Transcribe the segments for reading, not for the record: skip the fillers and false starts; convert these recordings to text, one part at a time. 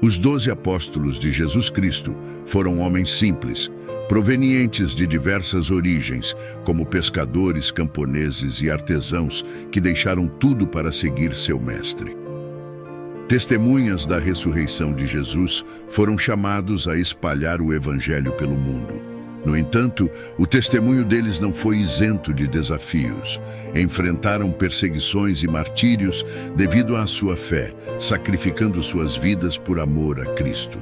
Os 12 apóstolos de Jesus Cristo foram homens simples, provenientes de diversas origens, como pescadores, camponeses e artesãos que deixaram tudo para seguir seu mestre. Testemunhas da ressurreição de Jesus, foram chamados a espalhar o evangelho pelo mundo. No entanto, o testemunho deles não foi isento de desafios. Enfrentaram perseguições e martírios devido à sua fé, sacrificando suas vidas por amor a Cristo.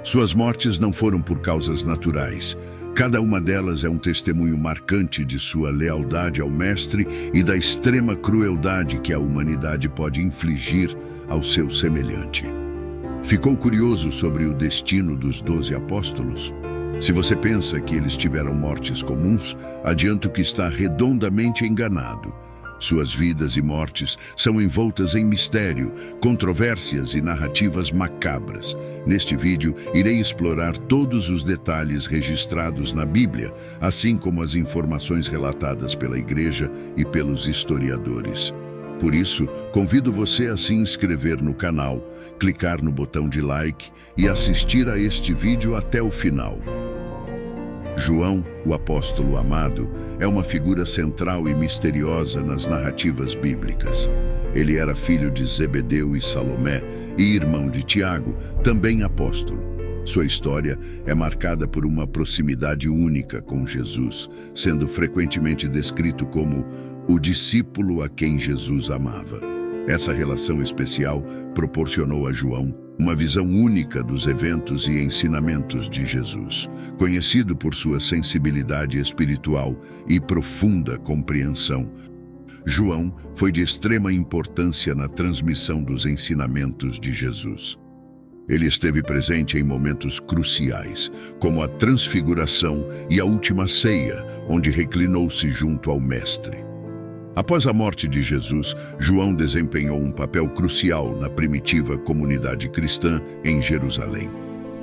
Suas mortes não foram por causas naturais. Cada uma delas é um testemunho marcante de sua lealdade ao Mestre e da extrema crueldade que a humanidade pode infligir ao seu semelhante. Ficou curioso sobre o destino dos 12 apóstolos? Se você pensa que eles tiveram mortes comuns, adianto que está redondamente enganado. Suas vidas e mortes são envoltas em mistério, controvérsias e narrativas macabras. Neste vídeo, irei explorar todos os detalhes registrados na Bíblia, assim como as informações relatadas pela Igreja e pelos historiadores. Por isso, convido você a se inscrever no canal, clicar no botão de like e assistir a este vídeo até o final. João, o apóstolo amado, é uma figura central e misteriosa nas narrativas bíblicas. Ele era filho de Zebedeu e Salomé e irmão de Tiago, também apóstolo. Sua história é marcada por uma proximidade única com Jesus, sendo frequentemente descrito como o discípulo a quem Jesus amava. Essa relação especial proporcionou a João uma visão única dos eventos e ensinamentos de Jesus. Conhecido por sua sensibilidade espiritual e profunda compreensão, João foi de extrema importância na transmissão dos ensinamentos de Jesus. Ele esteve presente em momentos cruciais, como a transfiguração e a última ceia, onde reclinou-se junto ao Mestre. Após a morte de Jesus, João desempenhou um papel crucial na primitiva comunidade cristã em Jerusalém.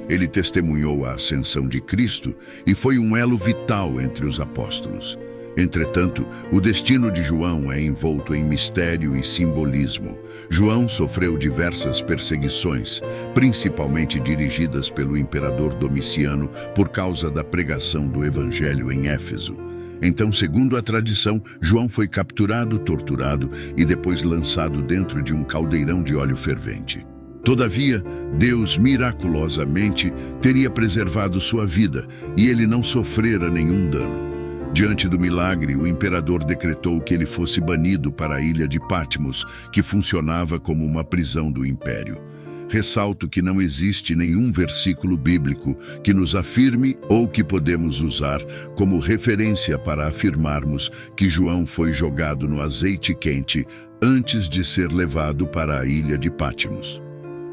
Ele testemunhou a ascensão de Cristo e foi um elo vital entre os apóstolos. Entretanto, o destino de João é envolto em mistério e simbolismo. João sofreu diversas perseguições, principalmente dirigidas pelo imperador Domiciano por causa da pregação do Evangelho em Éfeso. Então, segundo a tradição, João foi capturado, torturado e depois lançado dentro de um caldeirão de óleo fervente. Todavia, Deus miraculosamente teria preservado sua vida e ele não sofrera nenhum dano. Diante do milagre, o imperador decretou que ele fosse banido para a ilha de Patmos, que funcionava como uma prisão do império. Ressalto que não existe nenhum versículo bíblico que nos afirme ou que podemos usar como referência para afirmarmos que João foi jogado no azeite quente antes de ser levado para a ilha de Patmos.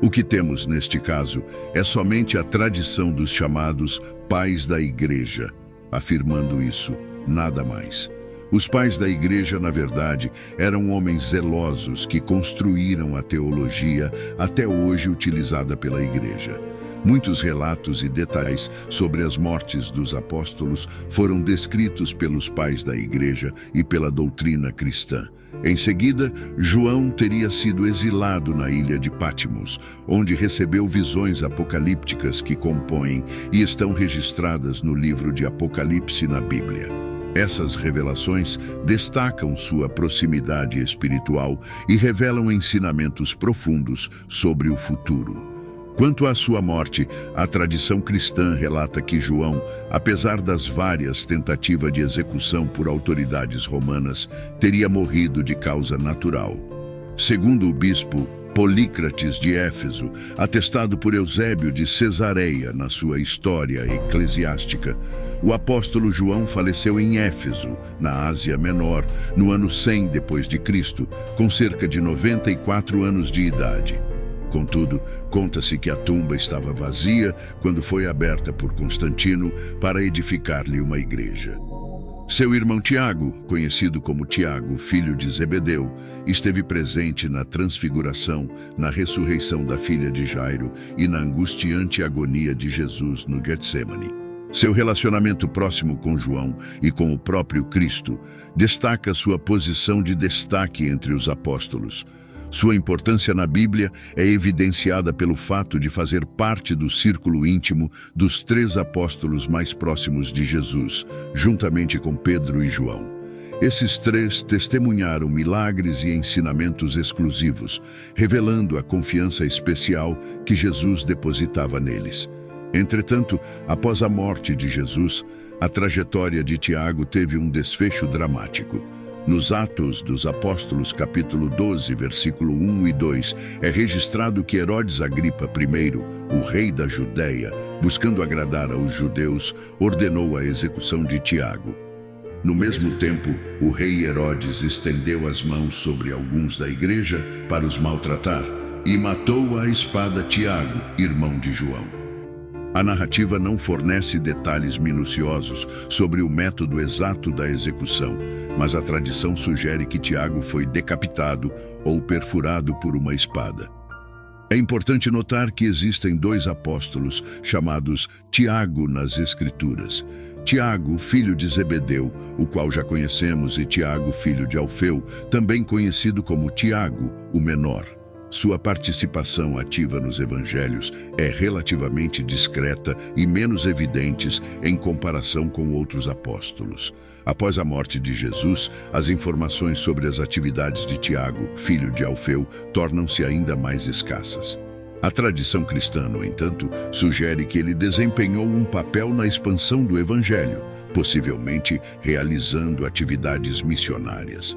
O que temos neste caso é somente a tradição dos chamados pais da Igreja, afirmando isso, nada mais. Os pais da Igreja, na verdade, eram homens zelosos que construíram a teologia até hoje utilizada pela Igreja. Muitos relatos e detalhes sobre as mortes dos apóstolos foram descritos pelos pais da Igreja e pela doutrina cristã. Em seguida, João teria sido exilado na ilha de Patmos, onde recebeu visões apocalípticas que compõem e estão registradas no livro de Apocalipse na Bíblia. Essas revelações destacam sua proximidade espiritual e revelam ensinamentos profundos sobre o futuro. Quanto à sua morte, a tradição cristã relata que João, apesar das várias tentativas de execução por autoridades romanas, teria morrido de causa natural. Segundo o bispo Polícrates de Éfeso, atestado por Eusébio de Cesareia na sua História Eclesiástica, o apóstolo João faleceu em Éfeso, na Ásia Menor, no ano 100 d.C., com cerca de 94 anos de idade. Contudo, conta-se que a tumba estava vazia quando foi aberta por Constantino para edificar-lhe uma igreja. Seu irmão Tiago, conhecido como Tiago, filho de Zebedeu, esteve presente na transfiguração, na ressurreição da filha de Jairo e na angustiante agonia de Jesus no Getsêmani. Seu relacionamento próximo com João e com o próprio Cristo destaca sua posição de destaque entre os apóstolos. Sua importância na Bíblia é evidenciada pelo fato de fazer parte do círculo íntimo dos 3 apóstolos mais próximos de Jesus, juntamente com Pedro e João. Esses 3 testemunharam milagres e ensinamentos exclusivos, revelando a confiança especial que Jesus depositava neles. Entretanto, após a morte de Jesus, a trajetória de Tiago teve um desfecho dramático. Nos Atos dos Apóstolos, capítulo 12, versículo 1 e 2, é registrado que Herodes Agripa I, o rei da Judéia, buscando agradar aos judeus, ordenou a execução de Tiago. No mesmo tempo, o rei Herodes estendeu as mãos sobre alguns da igreja para os maltratar e matou à espada Tiago, irmão de João. A narrativa não fornece detalhes minuciosos sobre o método exato da execução, mas a tradição sugere que Tiago foi decapitado ou perfurado por uma espada. É importante notar que existem 2 apóstolos chamados Tiago nas Escrituras. Tiago, filho de Zebedeu, o qual já conhecemos, e Tiago, filho de Alfeu, também conhecido como Tiago, o menor. Sua participação ativa nos evangelhos é relativamente discreta e menos evidente em comparação com outros apóstolos. Após a morte de Jesus, as informações sobre as atividades de Tiago, filho de Alfeu, tornam-se ainda mais escassas. A tradição cristã, no entanto, sugere que ele desempenhou um papel na expansão do evangelho, possivelmente realizando atividades missionárias.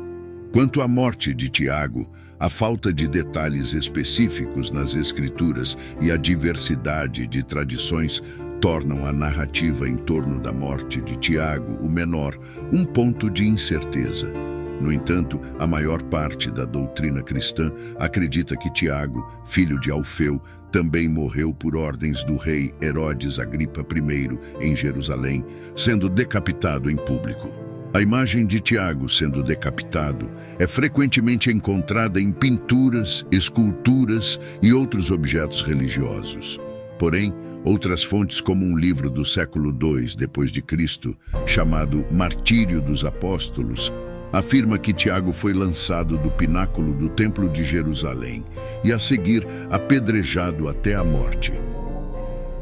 Quanto à morte de Tiago, a falta de detalhes específicos nas Escrituras e a diversidade de tradições tornam a narrativa em torno da morte de Tiago, o menor, um ponto de incerteza. No entanto, a maior parte da doutrina cristã acredita que Tiago, filho de Alfeu, também morreu por ordens do rei Herodes Agripa I em Jerusalém, sendo decapitado em público. A imagem de Tiago sendo decapitado é frequentemente encontrada em pinturas, esculturas e outros objetos religiosos. Porém, outras fontes, como um livro do século II d.C., chamado Martírio dos Apóstolos, afirma que Tiago foi lançado do pináculo do Templo de Jerusalém e, a seguir, apedrejado até a morte.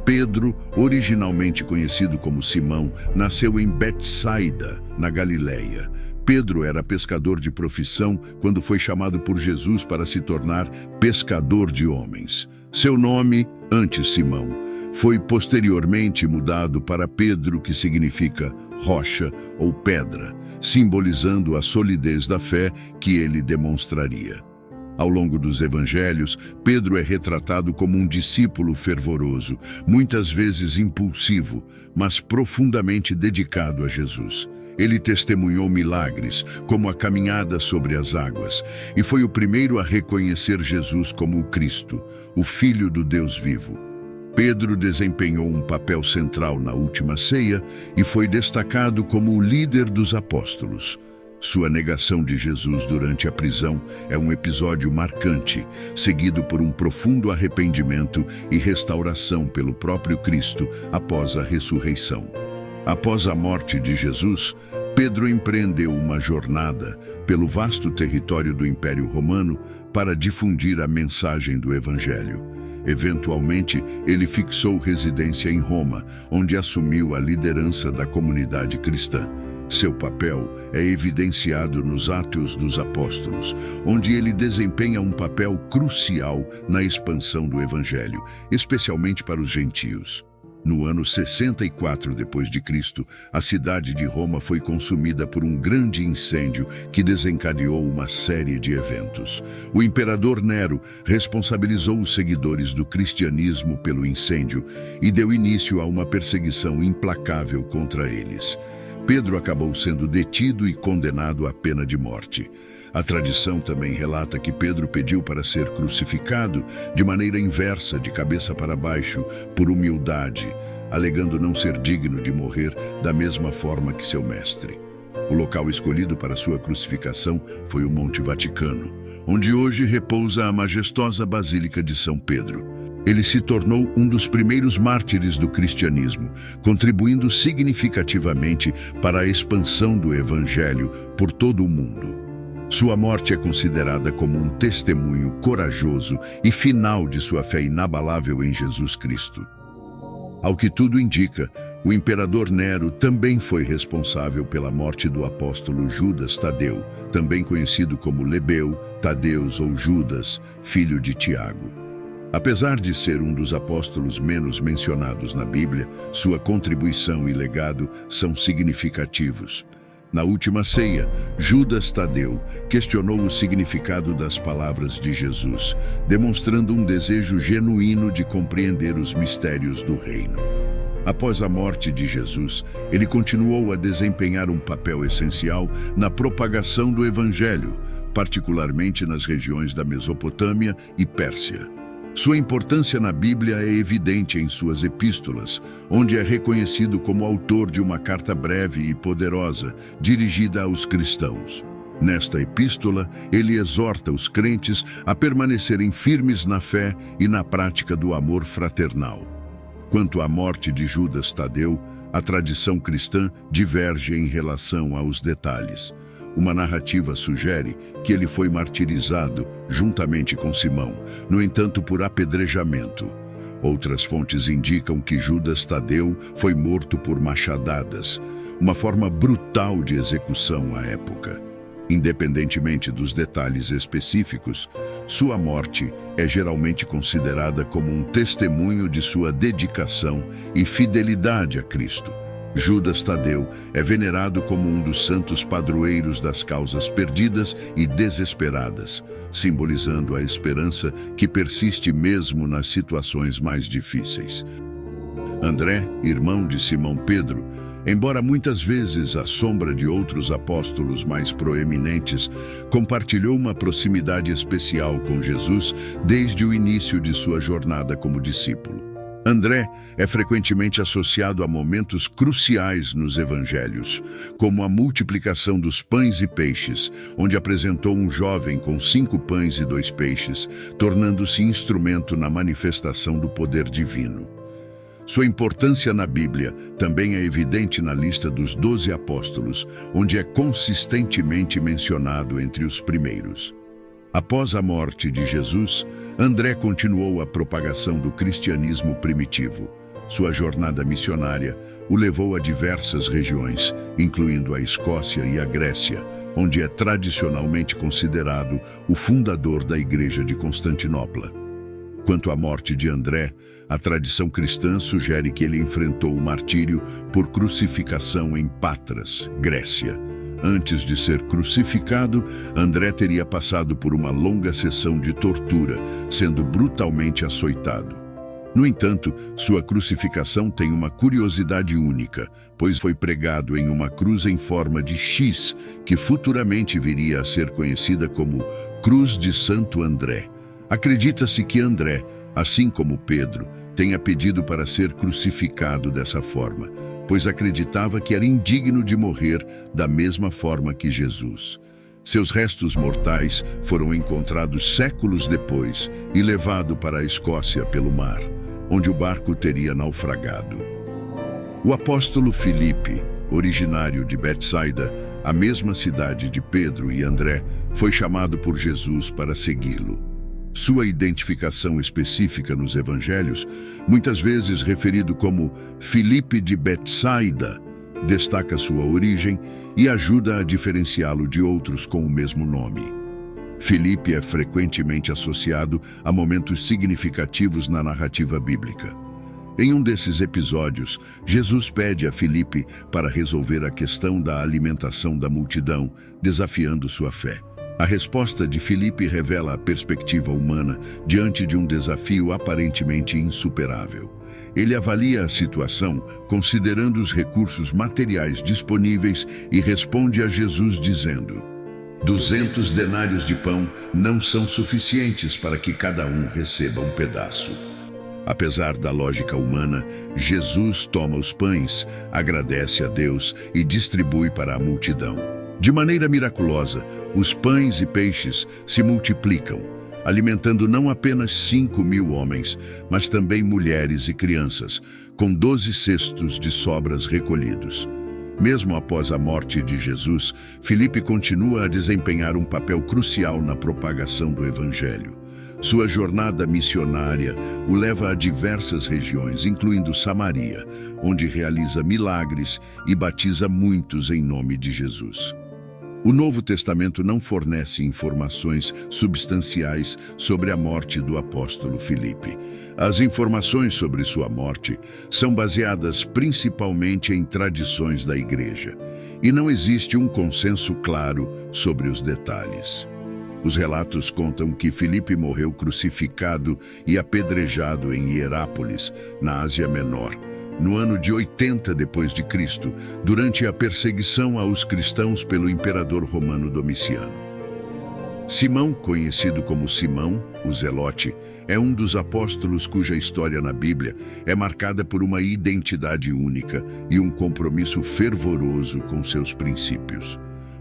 Pedro, originalmente conhecido como Simão, nasceu em Betsaida, na Galileia. Pedro era pescador de profissão quando foi chamado por Jesus para se tornar pescador de homens. Seu nome, antes Simão, foi posteriormente mudado para Pedro, que significa rocha ou pedra, simbolizando a solidez da fé que ele demonstraria. Ao longo dos evangelhos, Pedro é retratado como um discípulo fervoroso, muitas vezes impulsivo, mas profundamente dedicado a Jesus. Ele testemunhou milagres, como a caminhada sobre as águas, e foi o primeiro a reconhecer Jesus como o Cristo, o Filho do Deus vivo. Pedro desempenhou um papel central na última ceia e foi destacado como o líder dos apóstolos. Sua negação de Jesus durante a prisão é um episódio marcante, seguido por um profundo arrependimento e restauração pelo próprio Cristo após a ressurreição. Após a morte de Jesus, Pedro empreendeu uma jornada pelo vasto território do Império Romano para difundir a mensagem do Evangelho. Eventualmente, ele fixou residência em Roma, onde assumiu a liderança da comunidade cristã. Seu papel é evidenciado nos Atos dos Apóstolos, onde ele desempenha um papel crucial na expansão do Evangelho, especialmente para os gentios. No ano 64 d.C., a cidade de Roma foi consumida por um grande incêndio que desencadeou uma série de eventos. O imperador Nero responsabilizou os seguidores do cristianismo pelo incêndio e deu início a uma perseguição implacável contra eles. Pedro acabou sendo detido e condenado à pena de morte. A tradição também relata que Pedro pediu para ser crucificado de maneira inversa, de cabeça para baixo, por humildade, alegando não ser digno de morrer da mesma forma que seu mestre. O local escolhido para sua crucificação foi o Monte Vaticano, onde hoje repousa a majestosa Basílica de São Pedro. Ele se tornou um dos primeiros mártires do cristianismo, contribuindo significativamente para a expansão do Evangelho por todo o mundo. Sua morte é considerada como um testemunho corajoso e final de sua fé inabalável em Jesus Cristo. Ao que tudo indica, o imperador Nero também foi responsável pela morte do apóstolo Judas Tadeu, também conhecido como Lebeu, Tadeus ou Judas, filho de Tiago. Apesar de ser um dos apóstolos menos mencionados na Bíblia, sua contribuição e legado são significativos. Na última ceia, Judas Tadeu questionou o significado das palavras de Jesus, demonstrando um desejo genuíno de compreender os mistérios do reino. Após a morte de Jesus, ele continuou a desempenhar um papel essencial na propagação do Evangelho, particularmente nas regiões da Mesopotâmia e Pérsia. Sua importância na Bíblia é evidente em suas epístolas, onde é reconhecido como autor de uma carta breve e poderosa, dirigida aos cristãos. Nesta epístola, ele exorta os crentes a permanecerem firmes na fé e na prática do amor fraternal. Quanto à morte de Judas Tadeu, a tradição cristã diverge em relação aos detalhes. Uma narrativa sugere que ele foi martirizado juntamente com Simão, no entanto por apedrejamento. Outras fontes indicam que Judas Tadeu foi morto por machadadas, uma forma brutal de execução à época. Independentemente dos detalhes específicos, sua morte é geralmente considerada como um testemunho de sua dedicação e fidelidade a Cristo. Judas Tadeu é venerado como um dos santos padroeiros das causas perdidas e desesperadas, simbolizando a esperança que persiste mesmo nas situações mais difíceis. André, irmão de Simão Pedro, embora muitas vezes à sombra de outros apóstolos mais proeminentes, compartilhou uma proximidade especial com Jesus desde o início de sua jornada como discípulo. André é frequentemente associado a momentos cruciais nos evangelhos, como a multiplicação dos pães e peixes, onde apresentou um jovem com 5 pães e 2 peixes, tornando-se instrumento na manifestação do poder divino. Sua importância na Bíblia também é evidente na lista dos 12 apóstolos, onde é consistentemente mencionado entre os primeiros. Após a morte de Jesus, André continuou a propagação do cristianismo primitivo. Sua jornada missionária o levou a diversas regiões, incluindo a Escócia e a Grécia, onde é tradicionalmente considerado o fundador da Igreja de Constantinopla. Quanto à morte de André, a tradição cristã sugere que ele enfrentou o martírio por crucificação em Patras, Grécia. Antes de ser crucificado, André teria passado por uma longa sessão de tortura, sendo brutalmente açoitado. No entanto, sua crucificação tem uma curiosidade única, pois foi pregado em uma cruz em forma de X, que futuramente viria a ser conhecida como Cruz de Santo André. Acredita-se que André, assim como Pedro, tenha pedido para ser crucificado dessa forma, pois acreditava que era indigno de morrer da mesma forma que Jesus. Seus restos mortais foram encontrados séculos depois e levados para a Escócia pelo mar, onde o barco teria naufragado. O apóstolo Filipe, originário de Betsaida, a mesma cidade de Pedro e André, foi chamado por Jesus para segui-lo. Sua identificação específica nos evangelhos, muitas vezes referido como Filipe de Betsaida, destaca sua origem e ajuda a diferenciá-lo de outros com o mesmo nome. Filipe é frequentemente associado a momentos significativos na narrativa bíblica. Em um desses episódios, Jesus pede a Filipe para resolver a questão da alimentação da multidão, desafiando sua fé. A resposta de Filipe revela a perspectiva humana diante de um desafio aparentemente insuperável. Ele avalia a situação considerando os recursos materiais disponíveis e responde a Jesus dizendo: 200 denários de pão não são suficientes para que cada um receba um pedaço. Apesar da lógica humana, Jesus toma os pães, agradece a Deus e distribui para a multidão. De maneira miraculosa, os pães e peixes se multiplicam, alimentando não apenas 5.000 homens, mas também mulheres e crianças, com 12 cestos de sobras recolhidos. Mesmo após a morte de Jesus, Filipe continua a desempenhar um papel crucial na propagação do Evangelho. Sua jornada missionária o leva a diversas regiões, incluindo Samaria, onde realiza milagres e batiza muitos em nome de Jesus. O Novo Testamento não fornece informações substanciais sobre a morte do apóstolo Filipe. As informações sobre sua morte são baseadas principalmente em tradições da Igreja, e não existe um consenso claro sobre os detalhes. Os relatos contam que Filipe morreu crucificado e apedrejado em Hierápolis, na Ásia Menor, no ano de 80 d.C., durante a perseguição aos cristãos pelo imperador romano Domiciano. Simão, conhecido como Simão, o Zelote, é um dos apóstolos cuja história na Bíblia é marcada por uma identidade única e um compromisso fervoroso com seus princípios.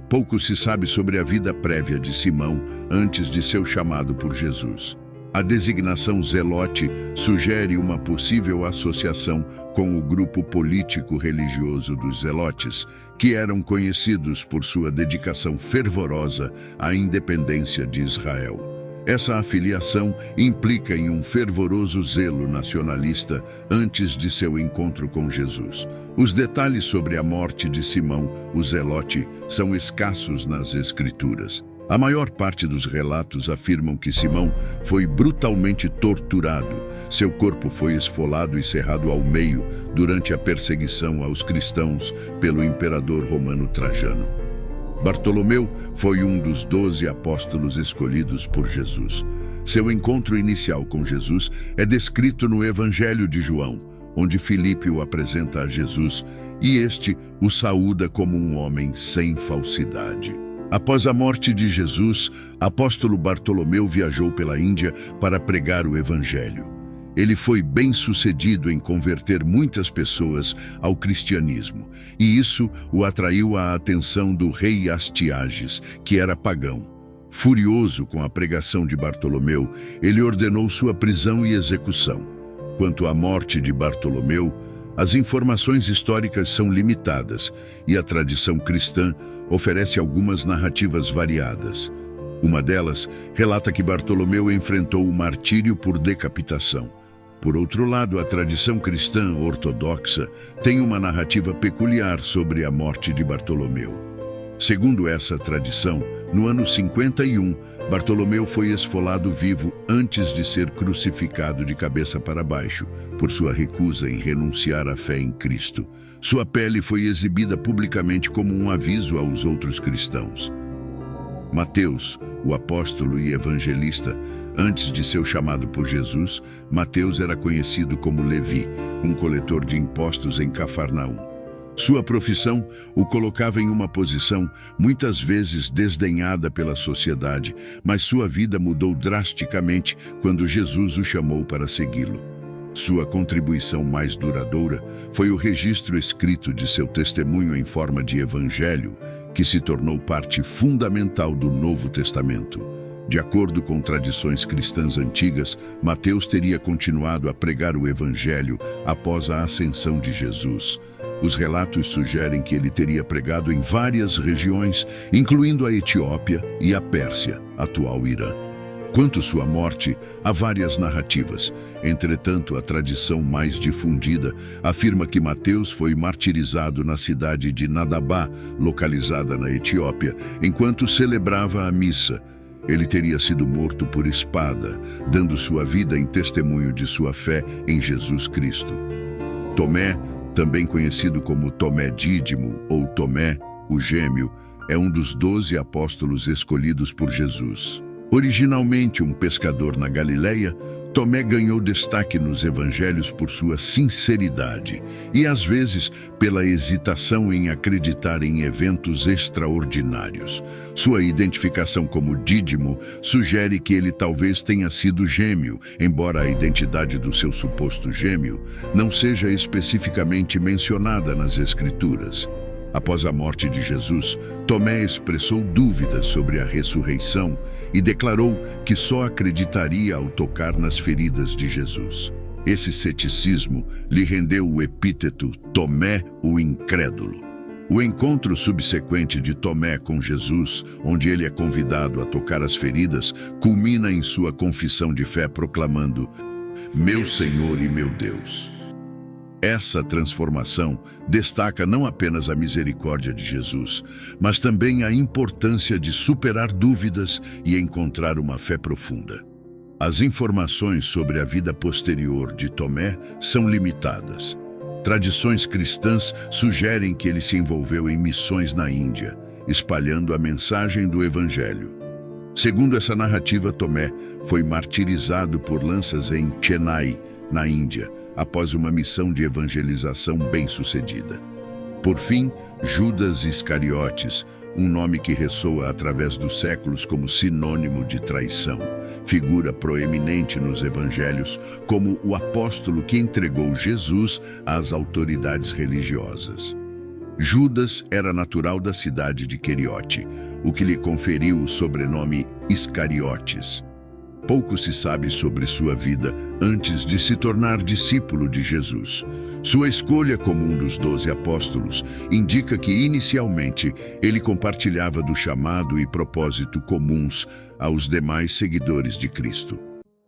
Pouco se sabe sobre a vida prévia de Simão antes de seu chamado por Jesus. A designação Zelote sugere uma possível associação com o grupo político-religioso dos Zelotes, que eram conhecidos por sua dedicação fervorosa à independência de Israel. Essa afiliação implica em um fervoroso zelo nacionalista antes de seu encontro com Jesus. Os detalhes sobre a morte de Simão, o Zelote, são escassos nas Escrituras. A maior parte dos relatos afirmam que Simão foi brutalmente torturado. Seu corpo foi esfolado e serrado ao meio durante a perseguição aos cristãos pelo imperador romano Trajano. Bartolomeu foi um dos 12 apóstolos escolhidos por Jesus. Seu encontro inicial com Jesus é descrito no Evangelho de João, onde Filipe o apresenta a Jesus e este o saúda como um homem sem falsidade. Após a morte de Jesus, apóstolo Bartolomeu viajou pela Índia para pregar o Evangelho. Ele foi bem-sucedido em converter muitas pessoas ao cristianismo, e isso o atraiu à atenção do rei Astiages, que era pagão. Furioso com a pregação de Bartolomeu, ele ordenou sua prisão e execução. Quanto à morte de Bartolomeu, as informações históricas são limitadas e a tradição cristã oferece algumas narrativas variadas. Uma delas relata que Bartolomeu enfrentou o martírio por decapitação. Por outro lado, a tradição cristã ortodoxa tem uma narrativa peculiar sobre a morte de Bartolomeu. Segundo essa tradição, no ano 51, Bartolomeu foi esfolado vivo antes de ser crucificado de cabeça para baixo, por sua recusa em renunciar à fé em Cristo. Sua pele foi exibida publicamente como um aviso aos outros cristãos. Mateus, o apóstolo e evangelista, antes de seu chamado por Jesus, Mateus era conhecido como Levi, um coletor de impostos em Cafarnaum. Sua profissão o colocava em uma posição muitas vezes desdenhada pela sociedade, mas sua vida mudou drasticamente quando Jesus o chamou para segui-lo. Sua contribuição mais duradoura foi o registro escrito de seu testemunho em forma de evangelho, que se tornou parte fundamental do Novo Testamento. De acordo com tradições cristãs antigas, Mateus teria continuado a pregar o evangelho após a ascensão de Jesus. Os relatos sugerem que ele teria pregado em várias regiões, incluindo a Etiópia e a Pérsia, atual Irã. Quanto sua morte, há várias narrativas. Entretanto, a tradição mais difundida afirma que Mateus foi martirizado na cidade de Nadabá, localizada na Etiópia, enquanto celebrava a missa. Ele teria sido morto por espada, dando sua vida em testemunho de sua fé em Jesus Cristo. Tomé, também conhecido como Tomé Dídimo ou Tomé, o Gêmeo, é um dos 12 apóstolos escolhidos por Jesus. Originalmente um pescador na Galileia, Tomé ganhou destaque nos evangelhos por sua sinceridade e, às vezes, pela hesitação em acreditar em eventos extraordinários. Sua identificação como Dídimo sugere que ele talvez tenha sido gêmeo, embora a identidade do seu suposto gêmeo não seja especificamente mencionada nas Escrituras. Após a morte de Jesus, Tomé expressou dúvidas sobre a ressurreição e declarou que só acreditaria ao tocar nas feridas de Jesus. Esse ceticismo lhe rendeu o epíteto Tomé o Incrédulo. O encontro subsequente de Tomé com Jesus, onde ele é convidado a tocar as feridas, culmina em sua confissão de fé proclamando: "Meu Senhor e meu Deus." Essa transformação destaca não apenas a misericórdia de Jesus, mas também a importância de superar dúvidas e encontrar uma fé profunda. As informações sobre a vida posterior de Tomé são limitadas. Tradições cristãs sugerem que ele se envolveu em missões na Índia, espalhando a mensagem do Evangelho. Segundo essa narrativa, Tomé foi martirizado por lanças em Chennai, na Índia, após uma missão de evangelização bem-sucedida. Por fim, Judas Iscariotes, um nome que ressoa através dos séculos como sinônimo de traição, figura proeminente nos evangelhos como o apóstolo que entregou Jesus às autoridades religiosas. Judas era natural da cidade de Queriote, o que lhe conferiu o sobrenome Iscariotes. Pouco se sabe sobre sua vida antes de se tornar discípulo de Jesus. Sua escolha como um dos 12 apóstolos indica que, inicialmente, ele compartilhava do chamado e propósito comuns aos demais seguidores de Cristo.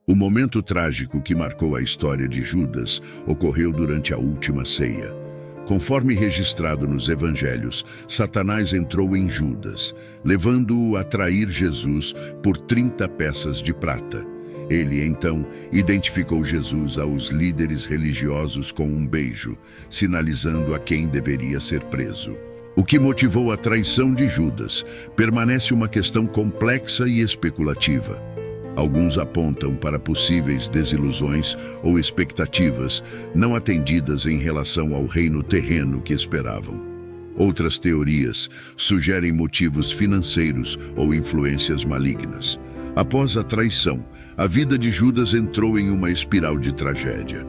O momento trágico que marcou a história de Judas ocorreu durante a última ceia. Conforme registrado nos evangelhos, Satanás entrou em Judas, levando-o a trair Jesus por 30 peças de prata. Ele, então, identificou Jesus aos líderes religiosos com um beijo, sinalizando a quem deveria ser preso. O que motivou a traição de Judas permanece uma questão complexa e especulativa. Alguns apontam para possíveis desilusões ou expectativas não atendidas em relação ao reino terreno que esperavam. Outras teorias sugerem motivos financeiros ou influências malignas. Após a traição, a vida de Judas entrou em uma espiral de tragédia.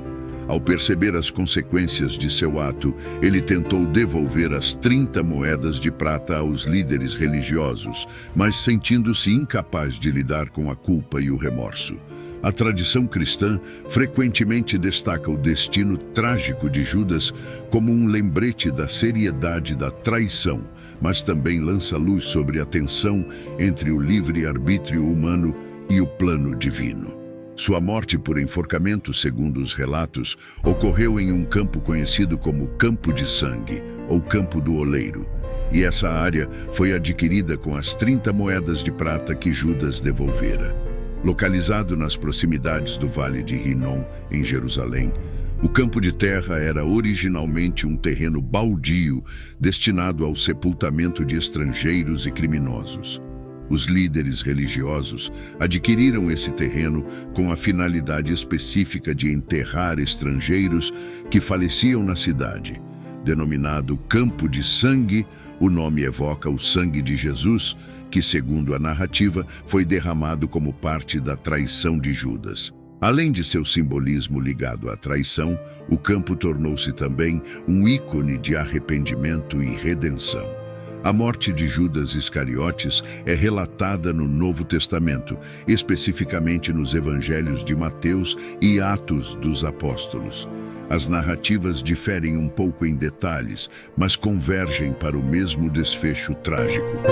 Ao perceber as consequências de seu ato, ele tentou devolver as 30 moedas de prata aos líderes religiosos, mas sentindo-se incapaz de lidar com a culpa e o remorso. A tradição cristã frequentemente destaca o destino trágico de Judas como um lembrete da seriedade da traição, mas também lança luz sobre a tensão entre o livre-arbítrio humano e o plano divino. Sua morte por enforcamento, segundo os relatos, ocorreu em um campo conhecido como Campo de Sangue, ou Campo do Oleiro, e essa área foi adquirida com as 30 moedas de prata que Judas devolvera. Localizado nas proximidades do Vale de Rinom, em Jerusalém, o campo de terra era originalmente um terreno baldio destinado ao sepultamento de estrangeiros e criminosos. Os líderes religiosos adquiriram esse terreno com a finalidade específica de enterrar estrangeiros que faleciam na cidade. Denominado Campo de Sangue, o nome evoca o sangue de Jesus, que, segundo a narrativa, foi derramado como parte da traição de Judas. Além de seu simbolismo ligado à traição, o campo tornou-se também um ícone de arrependimento e redenção. A morte de Judas Iscariotes é relatada no Novo Testamento, especificamente nos Evangelhos de Mateus e Atos dos Apóstolos. As narrativas diferem um pouco em detalhes, mas convergem para o mesmo desfecho trágico.